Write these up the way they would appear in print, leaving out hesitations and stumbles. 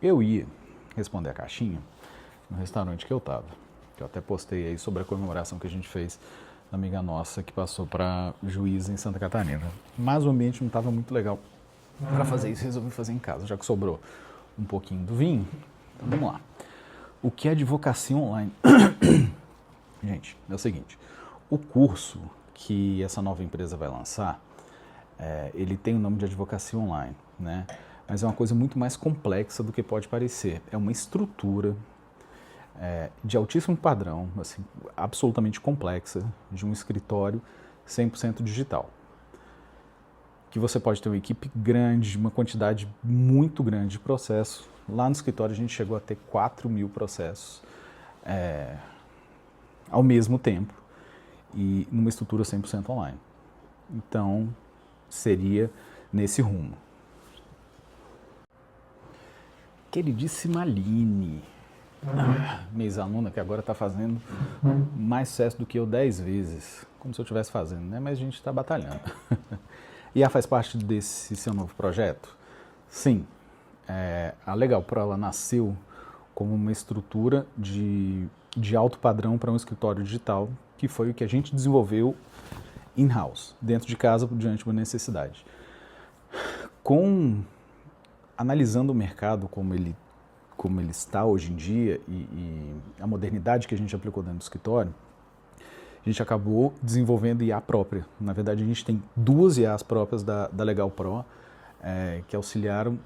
Eu ia responder a caixinha no restaurante que eu tava. Que eu até postei aí sobre a comemoração que a gente fez da amiga nossa que passou para juiz em Santa Catarina. Mas o ambiente não estava muito legal para fazer isso, resolvi fazer em casa, já que sobrou um pouquinho do vinho. Então vamos lá. O que é advocacia online? Gente, é o seguinte, o curso que essa nova empresa vai lançar, ele tem o nome de advocacia online, né? Mas é uma coisa muito mais complexa do que pode parecer. É uma estrutura de altíssimo padrão, assim, absolutamente complexa, de um escritório 100% digital. Que você pode ter uma equipe grande, uma quantidade muito grande de processos. Lá no escritório a gente chegou a ter 4.000 processos ao mesmo tempo e numa estrutura 100% online. Então, seria nesse rumo. Queridíssima Aline, minha ex-aluna que agora está fazendo mais sucesso do que eu 10 vezes, como se eu estivesse fazendo, né? Mas a gente está batalhando. E ela faz parte desse seu novo projeto? Sim. A Legal Pro ela nasceu como uma estrutura de alto padrão para um escritório digital, que foi o que a gente desenvolveu in-house, dentro de casa, diante de uma necessidade. Analisando o mercado como ele está hoje em dia e a modernidade que a gente aplicou dentro do escritório, a gente acabou desenvolvendo IA própria. Na verdade, a gente tem 2 IAs próprias da Legal Pro que auxiliaram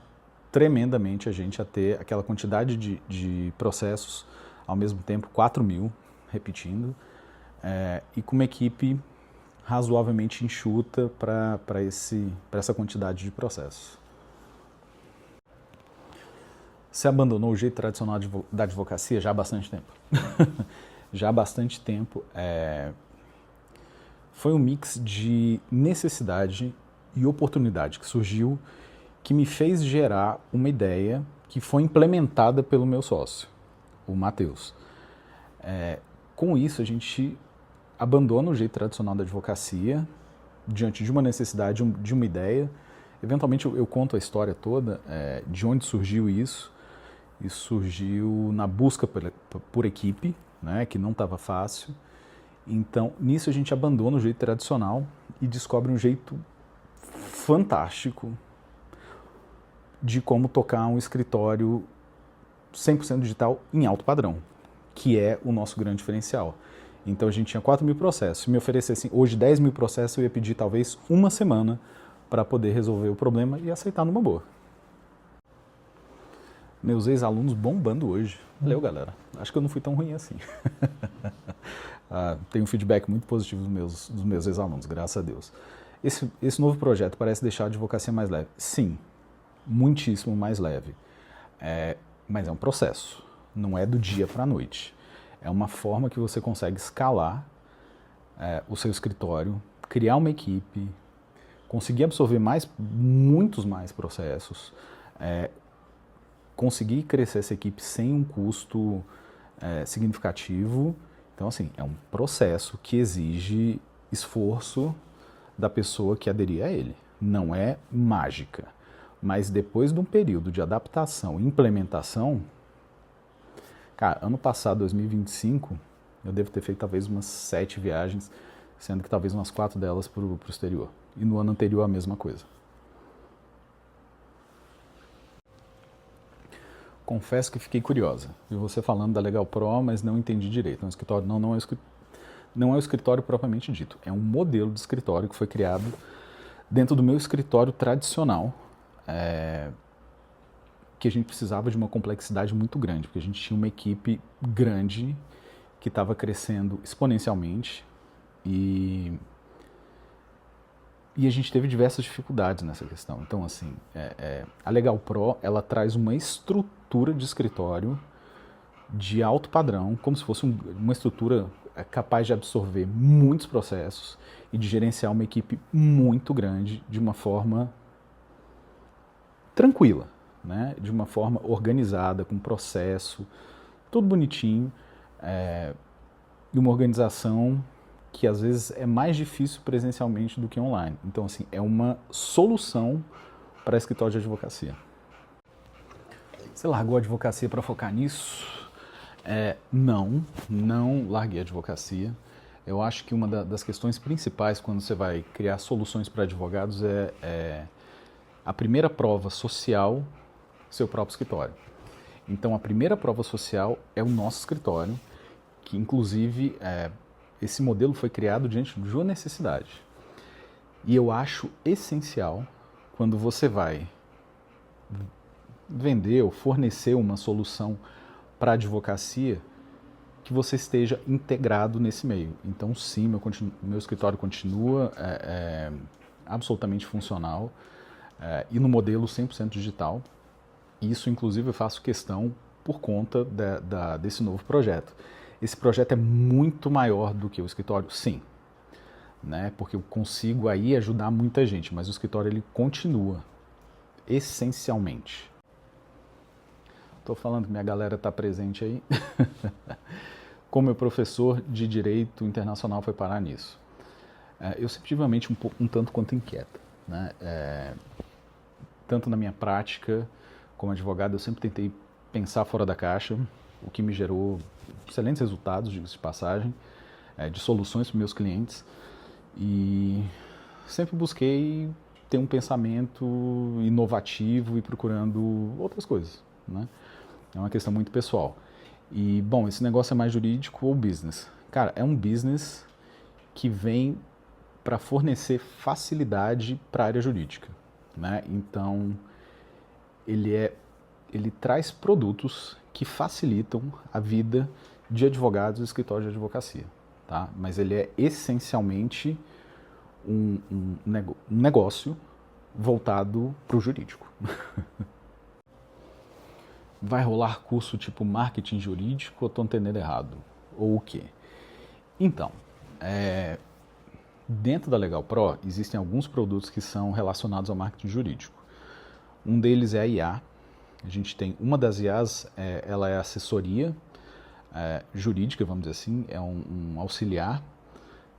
tremendamente a gente a ter aquela quantidade de processos ao mesmo tempo, 4.000, repetindo, e com uma equipe razoavelmente enxuta para essa quantidade de processos. Você abandonou o jeito tradicional da advocacia já há bastante tempo. Já há bastante tempo. Foi um mix de necessidade e oportunidade que surgiu, que me fez gerar uma ideia que foi implementada pelo meu sócio, o Matheus. Com isso, a gente abandona o jeito tradicional da advocacia, diante de uma necessidade, de uma ideia. Eventualmente eu conto a história toda, de onde surgiu isso. Isso surgiu na busca por equipe, né, que não estava fácil. Então, nisso a gente abandona o jeito tradicional e descobre um jeito fantástico de como tocar um escritório 100% digital em alto padrão, que é o nosso grande diferencial. Então a gente tinha 4.000 processos. Se me oferecessem hoje 10.000 processos, eu ia pedir talvez uma semana para poder resolver o problema e aceitar numa boa. Meus ex-alunos bombando hoje. Valeu, galera. Acho que eu não fui tão ruim assim. Tenho um feedback muito positivo dos meus ex-alunos, graças a Deus. Esse novo projeto parece deixar a advocacia mais leve. Sim, muitíssimo mais leve. Mas é um processo. Não é do dia para a noite. É uma forma que você consegue escalar o seu escritório, criar uma equipe, conseguir absorver muitos mais processos, conseguir crescer essa equipe sem um custo significativo. Então, assim, é um processo que exige esforço da pessoa que aderir a ele. Não é mágica. Mas depois de um período de adaptação e implementação, cara, ano passado, 2025, eu devo ter feito talvez umas 7 viagens, sendo que talvez umas 4 delas para o exterior. E no ano anterior a mesma coisa. Confesso que fiquei curiosa. Vi você falando da Legal Pro, mas não entendi direito. Não é o escritório propriamente dito. É um modelo de escritório que foi criado dentro do meu escritório tradicional, que a gente precisava de uma complexidade muito grande, porque a gente tinha uma equipe grande que estava crescendo exponencialmente e a gente teve diversas dificuldades nessa questão. Então, assim, a Legal Pro, ela traz uma estrutura de escritório de alto padrão, como se fosse uma estrutura capaz de absorver muitos processos e de gerenciar uma equipe muito grande de uma forma tranquila, né? De uma forma organizada, com processo, tudo bonitinho, e uma organização que às vezes é mais difícil presencialmente do que online. Então, assim, é uma solução para escritório de advocacia. Você largou a advocacia para focar nisso? Não larguei a advocacia. Eu acho que uma das questões principais quando você vai criar soluções para advogados é a primeira prova social, seu próprio escritório. Então, a primeira prova social é o nosso escritório, que inclusive esse modelo foi criado diante de uma necessidade. E eu acho essencial, quando você vai vender ou fornecer uma solução para a advocacia, que você esteja integrado nesse meio. Então, sim, meu escritório continua absolutamente funcional e no modelo 100% digital. Isso, inclusive, eu faço questão por conta desse novo projeto. Esse projeto é muito maior do que o escritório? Sim. Né? Porque eu consigo aí ajudar muita gente, mas o escritório ele continua, essencialmente. Estou falando que minha galera está presente aí. Como meu professor de Direito Internacional foi parar nisso? Eu sempre tive uma mente um tanto quanto inquieta. Né? Tanto na minha prática como advogado, eu sempre tentei pensar fora da caixa, o que me gerou excelentes resultados, diga-se de passagem, de soluções para meus clientes. E sempre busquei ter um pensamento inovativo e procurando outras coisas. Né? É uma questão muito pessoal. E, bom, esse negócio é mais jurídico ou business? Cara, é um business que vem para fornecer facilidade para a área jurídica. Né? Então, ele traz produtos que facilitam a vida de advogados e escritórios de advocacia. Tá? Mas ele é essencialmente um negócio voltado para o jurídico. Vai rolar curso tipo marketing jurídico ou estou entendendo errado? Ou o quê? Então, dentro da Legal Pro existem alguns produtos que são relacionados ao marketing jurídico. Um deles é a IA. A gente tem uma das IAs, ela é assessoria jurídica, vamos dizer assim, é um auxiliar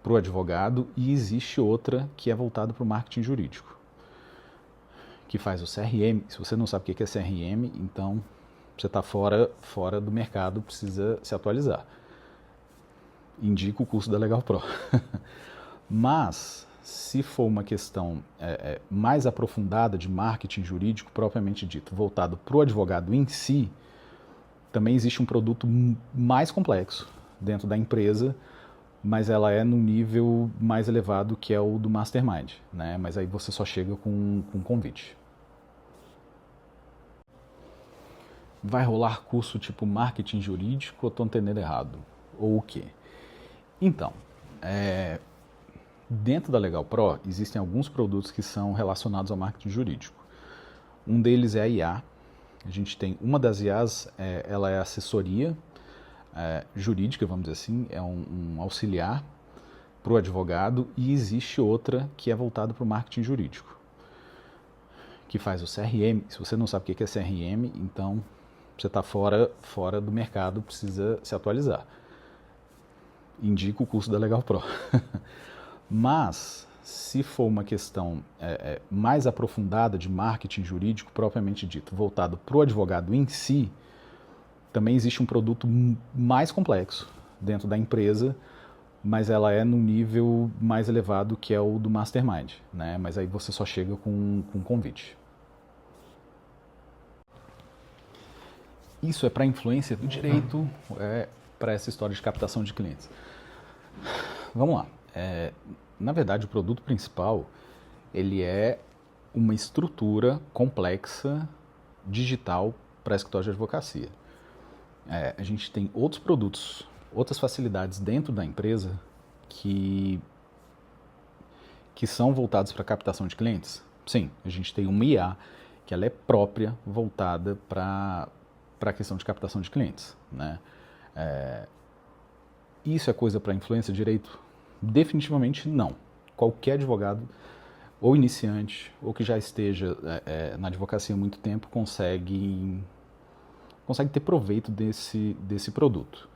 para o advogado, e existe outra que é voltada para o marketing jurídico, que faz o CRM. Se você não sabe o que é CRM, então você está fora do mercado, precisa se atualizar. Indica o curso da Legal Pro. Mas, se for uma questão mais aprofundada de marketing jurídico, propriamente dito, voltado para o advogado em si, também existe um produto mais complexo dentro da empresa, mas ela é no nível mais elevado, que é o do Mastermind. Né? Mas aí você só chega com um convite. Vai rolar curso tipo marketing jurídico ou estou entendendo errado? Ou o quê? Então, dentro da Legal Pro existem alguns produtos que são relacionados ao marketing jurídico. Um deles é a IA. A gente tem uma das IAs, ela é assessoria jurídica, vamos dizer assim, é um auxiliar para o advogado, e existe outra que é voltada para o marketing jurídico, que faz o CRM. Se você não sabe o que é CRM, então você está fora do mercado, precisa se atualizar. Indica o curso da Legal Pro. Mas, se for uma questão mais aprofundada de marketing jurídico, propriamente dito, voltado para o advogado em si, também existe um produto mais complexo dentro da empresa, mas ela é no nível mais elevado, que é o do Mastermind. Né? Mas aí você só chega com um convite. Isso é para influência do direito, para essa história de captação de clientes. Vamos lá. Na verdade, o produto principal ele é uma estrutura complexa digital para escritório de advocacia. A gente tem outros produtos, outras facilidades dentro da empresa que são voltados para a captação de clientes. Sim, a gente tem uma IA que ela é própria, voltada para a questão de captação de clientes. Né? Isso é coisa para influência direito? Definitivamente não. Qualquer advogado, ou iniciante, ou que já esteja na advocacia há muito tempo, consegue ter proveito desse produto.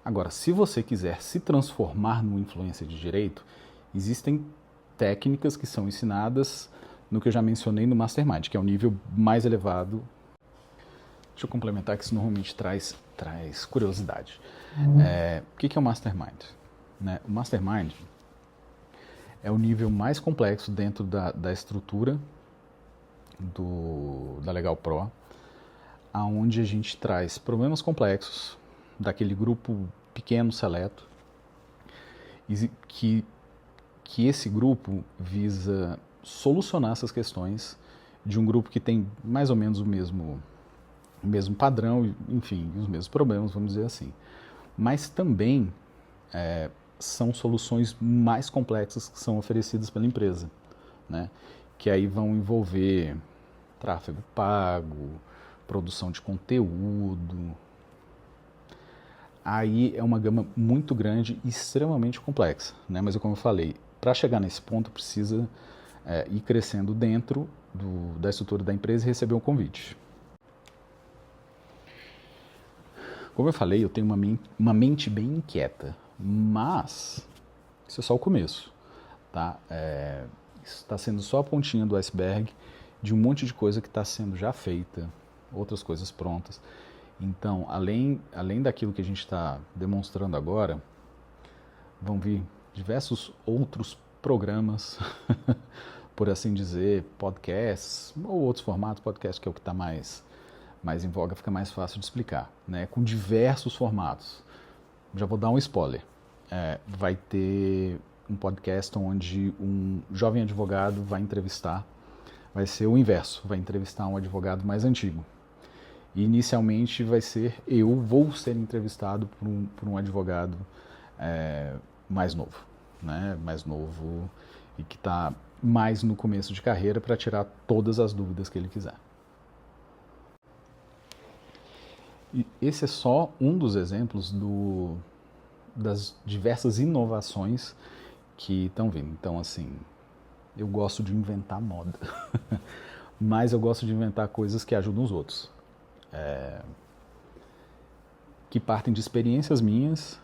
Agora, se você quiser se transformar numa influência de direito, existem técnicas que são ensinadas no que eu já mencionei no Mastermind, que é o nível mais elevado. Deixa eu complementar que isso normalmente traz curiosidade. O que é o Mastermind? Né? O Mastermind é o nível mais complexo dentro da estrutura da Legal Pro, aonde a gente traz problemas complexos daquele grupo pequeno, seleto, e que esse grupo visa solucionar essas questões de um grupo que tem mais ou menos o mesmo padrão, enfim, os mesmos problemas, vamos dizer assim. Mas também são soluções mais complexas que são oferecidas pela empresa, né? Que aí vão envolver tráfego pago, produção de conteúdo. Aí é uma gama muito grande e extremamente complexa, né? Mas como eu falei, para chegar nesse ponto precisa ir crescendo dentro da estrutura da empresa e receber um convite. Como eu falei, eu tenho uma mente bem inquieta, mas isso é só o começo, tá? Isso está sendo só a pontinha do iceberg de um monte de coisa que está sendo já feita, outras coisas prontas. Então, além daquilo que a gente está demonstrando agora, vão vir diversos outros programas, por assim dizer, podcasts, ou outros formatos, podcast que é o que está mais em voga, fica mais fácil de explicar, né? Com diversos formatos. Já vou dar um spoiler. Vai ter um podcast onde um jovem advogado vai entrevistar, vai ser o inverso, vai entrevistar um advogado mais antigo. E inicialmente vou ser entrevistado por um advogado mais novo, né? Mais novo e que está mais no começo de carreira para tirar todas as dúvidas que ele quiser. E esse é só um dos exemplos das diversas inovações que estão vindo. Então, assim, eu gosto de inventar moda, mas eu gosto de inventar coisas que ajudam os outros. Que partem de experiências minhas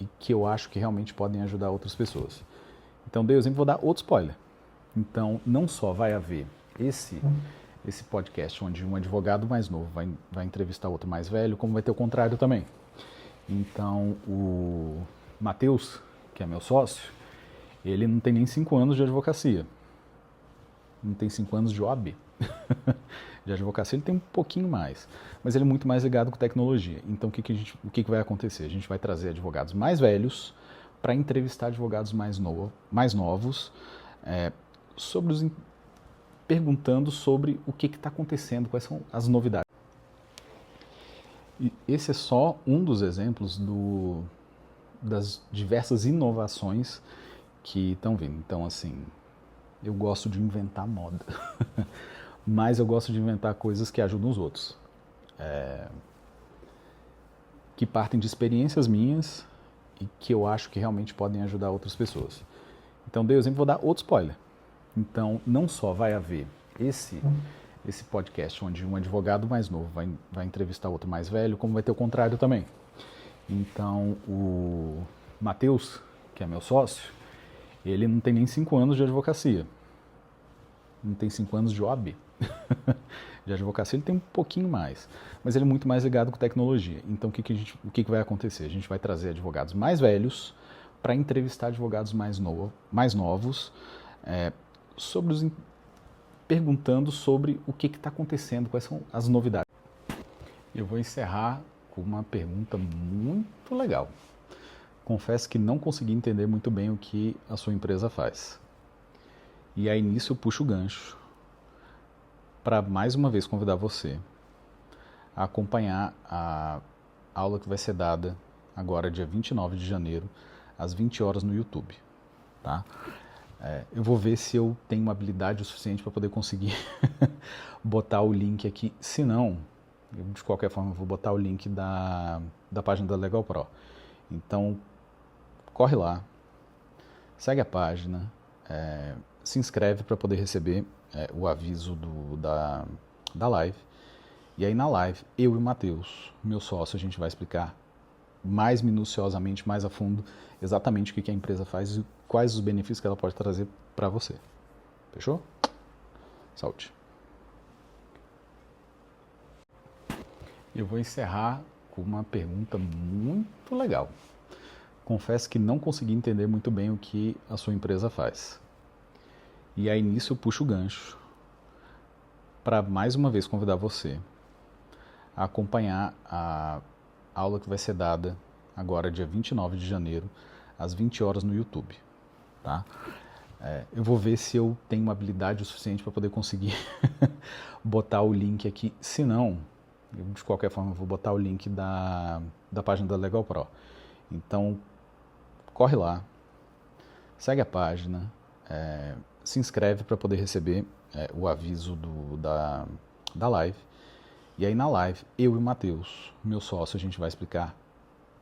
e que eu acho que realmente podem ajudar outras pessoas. Então, dei o exemplo, vou dar outro spoiler. Então, não só vai haver esse podcast onde um advogado mais novo vai entrevistar outro mais velho, como vai ter o contrário também. Então, o Matheus, que é meu sócio, ele não tem nem 5 anos de advocacia. Não tem 5 anos de OAB. De advocacia ele tem um pouquinho mais, mas ele é muito mais ligado com tecnologia. Então, o que vai acontecer? A gente vai trazer advogados mais velhos para entrevistar advogados mais novos, perguntando sobre o que está acontecendo, quais são as novidades. E esse é só um dos exemplos das diversas inovações que estão vindo. Então, assim, eu gosto de inventar moda, mas eu gosto de inventar coisas que ajudam os outros. Que partem de experiências minhas e que eu acho que realmente podem ajudar outras pessoas. Então, dei o exemplo, vou dar outro spoiler. Então, não só vai haver esse podcast onde um advogado mais novo vai entrevistar outro mais velho, como vai ter o contrário também. Então, o Matheus, que é meu sócio, ele não tem nem 5 anos de advocacia. Não tem 5 anos de OAB. De advocacia ele tem um pouquinho mais, mas ele é muito mais ligado com tecnologia. Então, o que vai acontecer? A gente vai trazer advogados mais velhos para entrevistar advogados mais novos, perguntando sobre o que está acontecendo, quais são as novidades. Eu vou encerrar com uma pergunta muito legal. Confesso que não consegui entender muito bem o que a sua empresa faz. E aí nisso eu puxo o gancho para mais uma vez convidar você a acompanhar a aula que vai ser dada agora dia 29 de janeiro, às 20 horas no YouTube, tá? Eu vou ver se eu tenho uma habilidade o suficiente para poder conseguir botar o link aqui. Se não, eu, de qualquer forma, vou botar o link da página da Legal Pro. Então, corre lá, segue a página, se inscreve para poder receber o aviso da live. E aí na live, eu e o Matheus, meu sócio, a gente vai explicar mais minuciosamente, mais a fundo, exatamente o que a empresa faz e quais os benefícios que ela pode trazer para você. Fechou? Saúde! Eu vou encerrar com uma pergunta muito legal. Confesso que não consegui entender muito bem o que a sua empresa faz. E aí nisso eu puxo o gancho para mais uma vez convidar você a acompanhar a aula que vai ser dada agora dia 29 de janeiro, às 20 horas no YouTube. Tá? Eu vou ver se eu tenho uma habilidade o suficiente para poder conseguir botar o link aqui. Se não, eu, de qualquer forma, vou botar o link da página da Legal Pro. Então, corre lá, segue a página, se inscreve para poder receber o aviso da live. E aí na live, eu e o Matheus, meu sócio, a gente vai explicar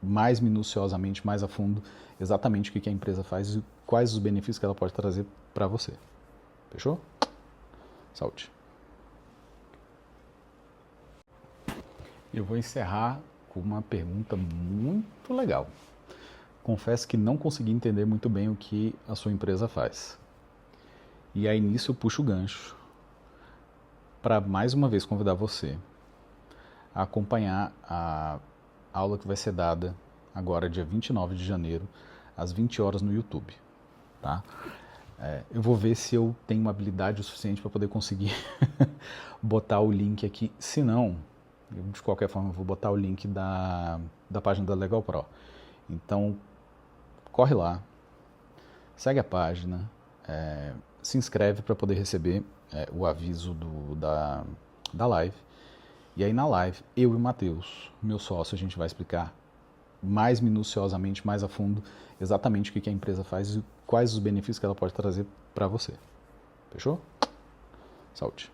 mais minuciosamente, mais a fundo, exatamente o que a empresa faz e quais os benefícios que ela pode trazer para você. Fechou? Saúde. Eu vou encerrar com uma pergunta muito legal. Confesso que não consegui entender muito bem o que a sua empresa faz. E aí nisso eu puxo o gancho para mais uma vez convidar você a acompanhar a aula que vai ser dada agora dia 29 de janeiro, às 20 horas no YouTube. Tá? Eu vou ver se eu tenho uma habilidade o suficiente para poder conseguir botar o link aqui. Se não, eu, de qualquer forma, vou botar o link da página da Legal Pro. Então, corre lá, segue a página, se inscreve para poder receber o aviso da live. E aí na live, eu e o Matheus, meu sócio, a gente vai explicar mais minuciosamente, mais a fundo, exatamente o que a empresa faz e quais os benefícios que ela pode trazer para você. Fechou? Saúde.